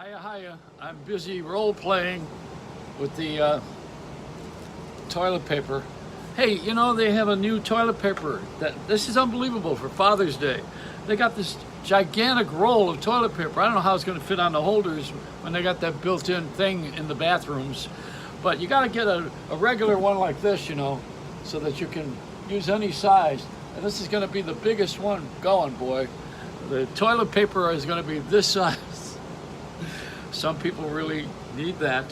Hiya, hiya. I'm busy role-playing with the toilet paper. Hey, you know, they have a new toilet paper. This is unbelievable for Father's Day. They got this gigantic roll of toilet paper. I don't know how it's going to fit on the holders when they got that built-in thing in the bathrooms. But you got to get a regular one like this, you know, so that you can use any size. And this is going to be the biggest one going, boy. The toilet paper is going to be this size. Some people really need that.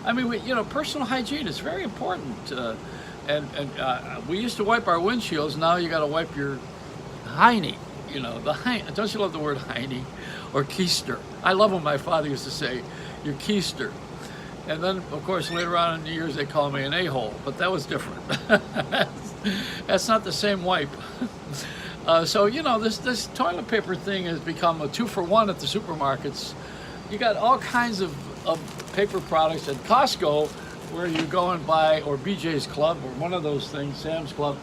I mean, personal hygiene is very important. We used to wipe our windshields. Now you got to wipe your hiney. You know, don't you love the word hiney or keister? I love when my father used to say, "Your keister." And then, of course, later on in the years, they call me an a-hole, but that was different. That's not the same wipe. So, you know, this toilet paper thing has become a 2-for-1 at the supermarkets. You got all kinds of paper products at Costco, where you go and buy, or BJ's Club, or one of those things, Sam's Club.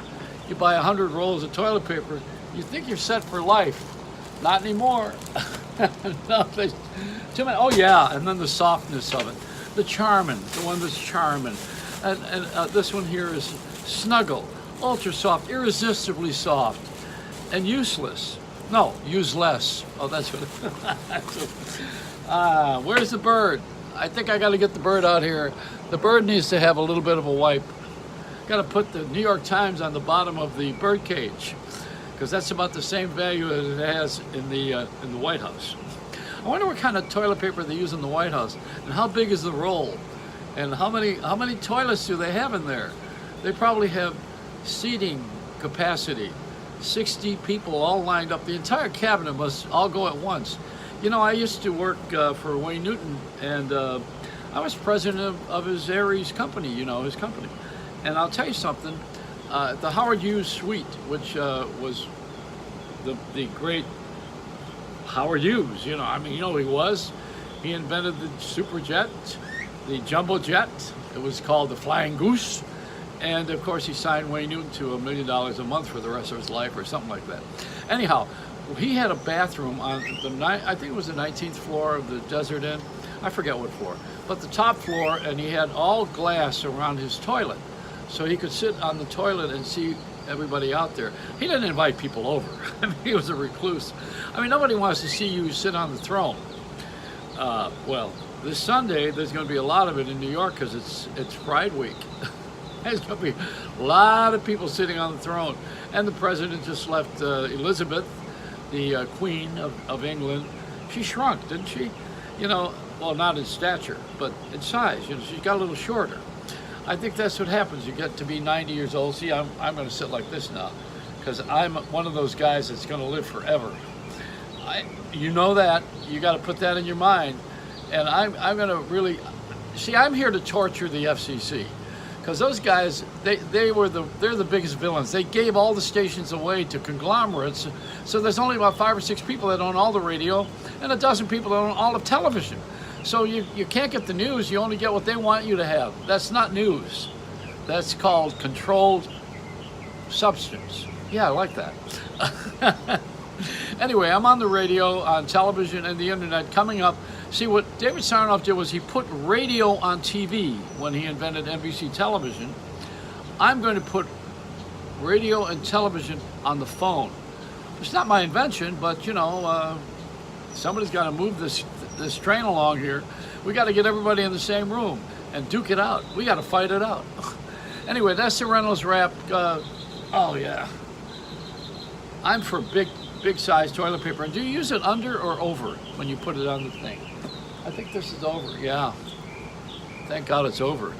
You buy 100 rolls of toilet paper. You think you're set for life. Not anymore. No, too many. Oh yeah, and then the softness of it. The Charmin, the one that's charming. And this one here is Snuggle, ultra soft, irresistibly soft, and useless. No, useless. Oh, that's what. Where's the bird? I think I got to get the bird out here. The bird needs to have a little bit of a wipe. Got to put the New York Times on the bottom of the bird cage, because that's about the same value as it has in the White House. I wonder what kind of toilet paper they use in the White House, and how big is the roll, and how many toilets do they have in there? They probably have seating capacity, 60 people all lined up. The entire cabinet must all go at once. You know, I used to work for Wayne Newton, and I was president of his Aries company, you know, his company. And I'll tell you something, the Howard Hughes suite, which was the great Howard Hughes, you know, I mean, you know who he was. He invented the super jet, the jumbo jet. It was called the Flying Goose. And of course, he signed Wayne Newton to $1 million a month for the rest of his life, or something like that. Anyhow, he had a bathroom on I think it was the 19th floor of the Desert Inn. I forget what floor, but the top floor, and he had all glass around his toilet, so he could sit on the toilet and see everybody out there. He didn't invite people over. I mean, he was a recluse. I mean, nobody wants to see you sit on the throne. Well, this Sunday there's going to be a lot of it in New York because it's Pride Week. There's going to be a lot of people sitting on the throne, and the president just left Elizabeth, the Queen of England. She shrunk, didn't she? You know, well, not in stature, but in size. You know, she got a little shorter. I think that's what happens. You get to be 90 years old. See, I'm going to sit like this now, because I'm one of those guys that's going to live forever. You know that. You got to put that in your mind. And I'm going to really, see, I'm here to torture the FCC. Because those guys, they're the biggest villains. They gave all the stations away to conglomerates, so there's only about 5 or 6 people that own all the radio, and a dozen people that own all of television. So you can't get the news. You only get what they want you to have. That's not news. That's called controlled substance. Yeah, I like that. Anyway, I'm on the radio, on television, and the internet coming up. See, what David Sarnoff did was he put radio on TV when he invented NBC television. I'm going to put radio and television on the phone. It's not my invention, but, you know, somebody's got to move this train along here. We got to get everybody in the same room and duke it out. We got to fight it out. Anyway, that's the Reynolds Rap. Oh, yeah. I'm for big size toilet paper. And do you use it under or over when you put it on the thing? I think this is over, yeah. Thank God it's over.